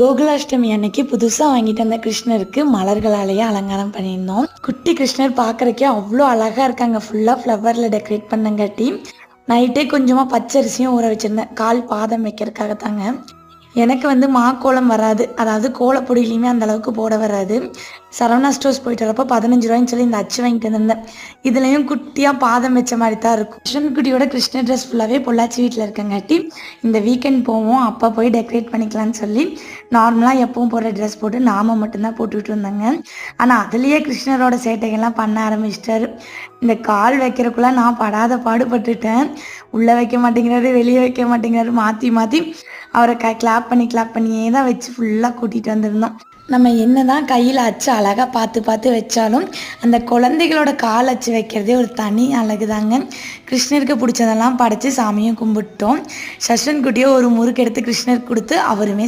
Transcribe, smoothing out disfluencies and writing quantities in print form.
கோகுலாஷ்டமி அன்னைக்கு புதுசாக வாங்கிட்டு வந்த கிருஷ்ணருக்கு மலர்களாலேயே அலங்காரம் பண்ணியிருந்தோம். குட்டி கிருஷ்ணர் பார்க்குறக்கே அவ்வளோ அழகாக இருக்காங்க. ஃபுல்லாக ஃப்ளவரில் டெக்கரேட் பண்ணங்காட்டி நைட்டே கொஞ்சமாக பச்சரிசியும் ஊற வச்சுருந்தேன். கால் பாதம் வைக்கிறதுக்காக தாங்க. எனக்கு வந்து மாக்கோலம் வராது, அதாவது கோலப்பொடியிலையுமே அந்தளவுக்கு போட வராது. சரவணா ஸ்டோர்ஸ் போயிட்டு வரப்போ 15 ரூபாய்ன்னு சொல்லி இந்த அச்சு வாங்கிட்டு வந்திருந்தேன். இதுலேயும் குட்டியாக பாதம் வச்ச மாதிரி தான் இருக்கும். கிருஷ்ணன் குட்டியோட கிருஷ்ணர் ட்ரெஸ் ஃபுல்லாகவே பொள்ளாச்சி வீட்டில் இருக்கங்காட்டி இந்த வீக்கெண்ட் போவோம், அப்போ போய் டெக்கரேட் பண்ணிக்கலான்னு சொல்லி நார்மலாக எப்பவும் போடுற ட்ரெஸ் போட்டு நாம மட்டும்தான் போட்டுக்கிட்டு இருந்தாங்க. ஆனால் அதுலேயே கிருஷ்ணரோட சேட்டைகள்லாம் பண்ண ஆரம்பிச்சிட்டாரு. இந்த கால் வைக்கிறக்குள்ள நான் படாத பாடுபட்டுட்டேன். உள்ளே வைக்க மாட்டேங்கிறாரு, வெளியே வைக்க மாட்டேங்கிறாரு, மாற்றி மாற்றி அவரை கிளாப் பண்ணியே தான் வச்சு ஃபுல்லாக கூட்டிகிட்டு வந்திருந்தோம். நம்ம என்ன தான் கையில் அச்சு அழகாக பார்த்து பார்த்து வச்சாலும் அந்த குழந்தைகளோட கால் அச்சு வைக்கிறதே ஒரு தனி அழகு தாங்க. கிருஷ்ணருக்கு பிடிச்சதெல்லாம் படைச்சி சாமியும் கும்பிட்டோம். சஷ்வன் குட்டியோ ஒரு முறுக்கு எடுத்து கிருஷ்ணருக்கு கொடுத்து அவருமே